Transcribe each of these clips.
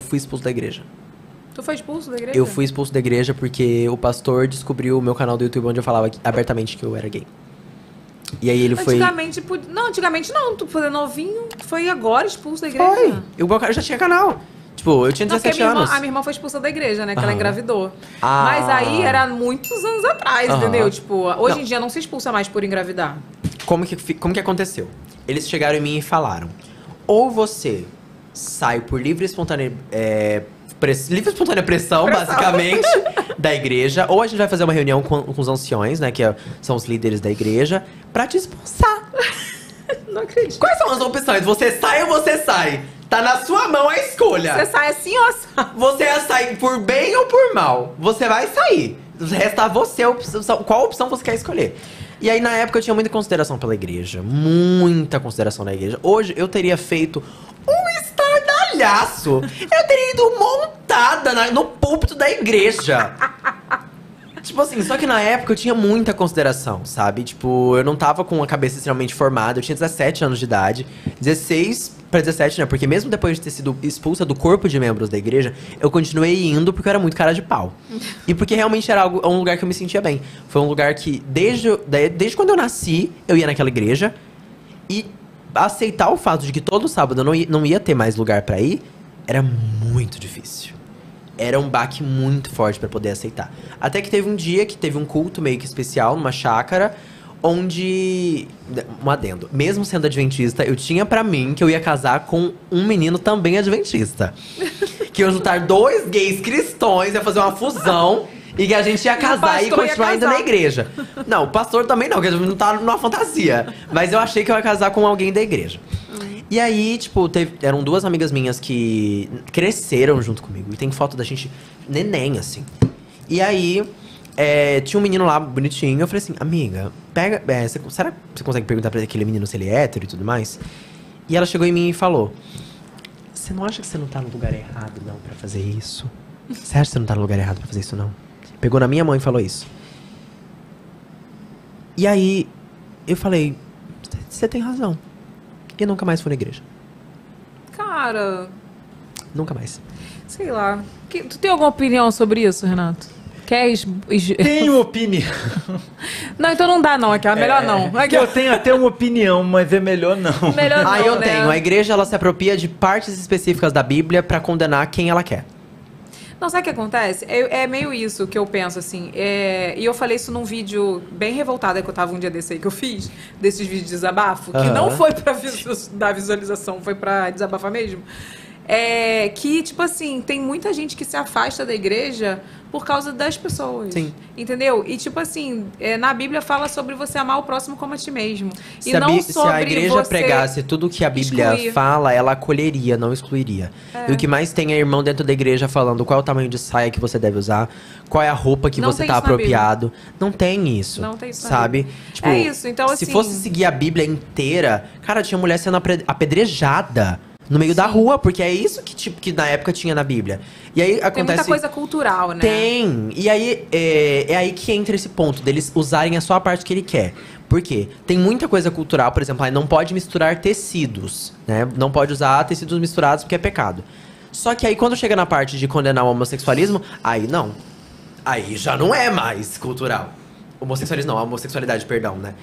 fui expulso da igreja. Tu foi expulso da igreja? Eu fui expulso da igreja porque o pastor descobriu o meu canal do YouTube onde eu falava abertamente que eu era gay. E aí ele antigamente, foi... Antigamente não, tu foi novinho, foi agora expulso da igreja. Foi, eu já tinha canal. Tipo, eu tinha 17 anos. A minha irmã foi expulsa da igreja, né? Que ela engravidou. Mas aí era muitos anos atrás, entendeu? Tipo, hoje em dia não se expulsa mais por engravidar. Como que aconteceu? Eles chegaram em mim e falaram: ou você sai por livre e espontânea pressão, basicamente, da igreja, ou a gente vai fazer uma reunião com os anciões, né? Que são os líderes da igreja, pra te expulsar. Não acredito. Quais são as opções? Você sai ou você sai? Tá na sua mão a escolha. Você sai assim ou assim? Você vai sair por bem ou por mal? Você vai sair. Resta a você qual opção você quer escolher. E aí, na época, eu tinha muita consideração pela igreja. Muita consideração na igreja. Hoje, eu teria feito um estardalhaço. Eu teria ido montada no púlpito da igreja. Tipo assim, só que na época eu tinha muita consideração, sabe? Tipo, eu não tava com a cabeça extremamente formada. Eu tinha 17 anos de idade. 16 pra 17, né? Porque mesmo depois de ter sido expulsa do corpo de membros da igreja, eu continuei indo porque eu era muito cara de pau. E porque realmente era um lugar que eu me sentia bem. Foi um lugar que, desde quando eu nasci, eu ia naquela igreja. E aceitar o fato de que todo sábado eu não ia ter mais lugar pra ir, era muito difícil. Era um baque muito forte pra poder aceitar. Até que teve um dia que teve um culto meio que especial, numa chácara, onde... Um adendo. Mesmo sendo adventista, eu tinha pra mim que eu ia casar com um menino também adventista. Que eu juntar 2 gays cristãos, ia fazer uma fusão... E que a gente ia casar e continuar ainda na igreja. Não, o pastor também não, porque a gente não tá numa fantasia. Mas eu achei que eu ia casar com alguém da igreja. E aí, tipo, eram 2 amigas minhas que cresceram junto comigo. E tem foto da gente neném, assim. E aí, tinha um menino lá, bonitinho. Eu falei assim, amiga, pega... será que você consegue perguntar pra aquele menino se ele é hétero e tudo mais? E ela chegou em mim e falou... Você não acha que você não tá no lugar errado, não, pra fazer isso? Você acha que você não tá no lugar errado pra fazer isso, não? Pegou na minha mão e falou isso. E aí, eu falei, você tem razão. E eu nunca mais fui na igreja. Cara... Nunca mais. Sei lá. Tu tem alguma opinião sobre isso, Renato? Tenho opinião. Não, então não dá não, aqui, melhor não. Eu tenho até uma opinião, mas é melhor não. Melhor não, eu né? tenho. A igreja, ela se apropria de partes específicas da Bíblia pra condenar quem ela quer. Não, sabe o que acontece? É meio isso que eu penso, assim. E eu falei isso num vídeo bem revoltada que eu tava um dia desse aí que eu fiz, desses vídeos de desabafo, que não foi pra dar visualização, foi pra desabafar mesmo. Que, tipo assim, tem muita gente que se afasta da igreja por causa das pessoas. Sim. Entendeu? E, tipo assim, na Bíblia fala sobre você amar o próximo como a ti mesmo. Se a igreja pregasse tudo que a Bíblia fala, ela acolheria, não excluiria. E o que mais tem é irmão dentro da igreja falando qual é o tamanho de saia que você deve usar, qual é a roupa que você tá apropriado. Não tem isso. Não tem isso, sabe? Tipo, isso. Então, se fosse seguir a Bíblia inteira, cara, tinha mulher sendo apedrejada no meio da rua, porque é isso que na época tinha na Bíblia. E aí acontece... Tem muita coisa cultural, né? Tem. E aí, é aí que entra esse ponto deles usarem só a parte que ele quer. Por quê? Tem muita coisa cultural, por exemplo, não pode misturar tecidos, né? Não pode usar tecidos misturados porque é pecado. Só que aí quando chega na parte de condenar o homossexualismo, aí não. Aí já não é mais cultural. Homossexualismo não, a homossexualidade, perdão, né?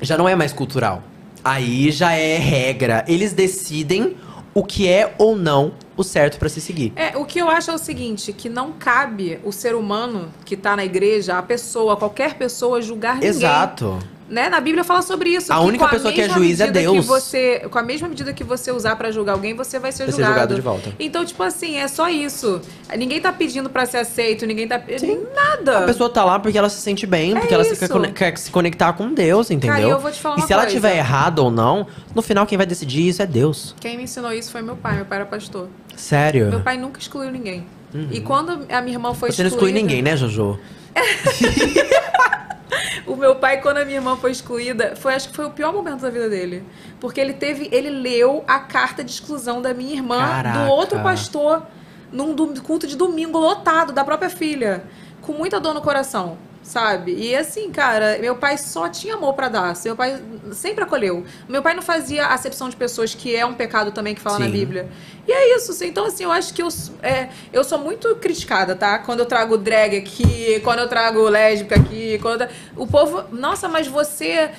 Já não é mais cultural. Aí já é regra. Eles decidem o que é ou não o certo pra se seguir. O que eu acho é o seguinte, que não cabe o ser humano que tá na igreja, a pessoa, qualquer pessoa, julgar ninguém. Exato. Né? Na Bíblia fala sobre isso. A única pessoa que é juiz é Deus. Com a mesma medida que você usar pra julgar alguém, você vai ser julgado. Ser julgado de volta. Então, tipo assim, é só isso. Ninguém tá pedindo pra ser aceito, ninguém tá pedindo nada. A pessoa tá lá porque ela se sente bem, porque ela quer se conectar com Deus, entendeu? Cara, eu vou te falar uma coisa. E se ela tiver errado ou não, no final quem vai decidir isso é Deus. Quem me ensinou isso foi meu pai. Meu pai era pastor. Sério? Meu pai nunca excluiu ninguém. E quando a minha irmã foi excluída... Você não exclui ninguém, né, Jojo? O meu pai, quando a minha irmã foi excluída, acho que foi o pior momento da vida dele. Porque ele leu a carta de exclusão da minha irmã, do outro pastor, num culto de domingo lotado, da própria filha. Com muita dor no coração. sabe? E assim, cara, meu pai só tinha amor pra dar. Meu pai sempre acolheu. Meu pai não fazia acepção de pessoas, que é um pecado também que fala na Bíblia. E é isso, assim. Então, assim, eu acho que eu sou muito criticada, tá? Quando eu trago drag aqui, quando eu trago lésbica aqui, o povo... Nossa, mas você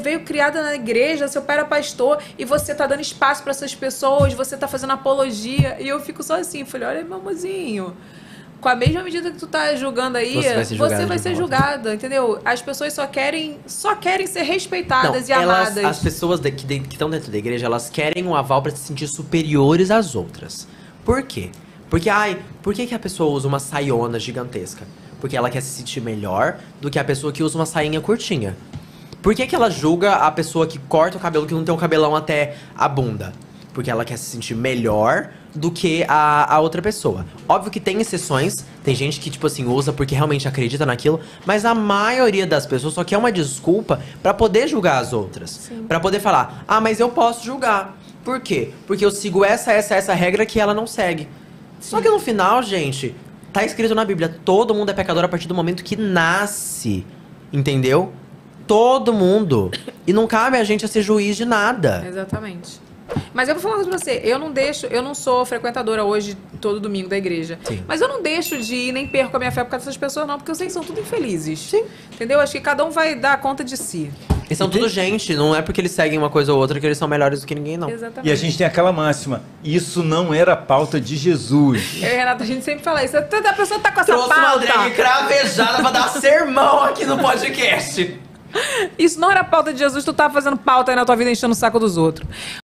veio criada na igreja, seu pai era pastor, e você tá dando espaço pra essas pessoas, você tá fazendo apologia. E eu fico só assim, falei, olha, meu amorzinho... Com a mesma medida que tu tá julgando aí, você vai ser julgada, entendeu? As pessoas só querem ser respeitadas e amadas. As pessoas que estão dentro da igreja, elas querem um aval pra se sentir superiores às outras. Por quê? Porque, por que a pessoa usa uma saiona gigantesca? Porque ela quer se sentir melhor do que a pessoa que usa uma sainha curtinha. Por que ela julga a pessoa que corta o cabelo, que não tem um cabelão até a bunda? Porque ela quer se sentir melhor do que a outra pessoa. Óbvio que tem exceções, tem gente que, tipo assim, usa porque realmente acredita naquilo, mas a maioria das pessoas só quer uma desculpa pra poder julgar as outras. Sim. Pra poder falar, mas eu posso julgar. Por quê? Porque eu sigo essa regra que ela não segue. Só que no final, gente, tá escrito na Bíblia, todo mundo é pecador a partir do momento que nasce, entendeu? Todo mundo. E não cabe a gente a ser juiz de nada. Exatamente. Mas eu vou falar uma coisa pra você, eu não sou frequentadora hoje todo domingo da igreja. Sim. Mas eu não deixo de ir, nem perco a minha fé por causa dessas pessoas não, porque eu sei que são tudo infelizes. Sim. Entendeu? Acho que cada um vai dar conta de si. E são tudo gente, não é porque eles seguem uma coisa ou outra que eles são melhores do que ninguém, não. Exatamente. E a gente tem aquela máxima, isso não era a pauta de Jesus. Eu e Renata, a gente sempre fala isso. Toda a pessoa tá com essa Trouxe uma pauta. drag cravejada pra dar sermão aqui no podcast. Isso não era a pauta de Jesus, tu tava fazendo pauta aí na tua vida enchendo o saco dos outros.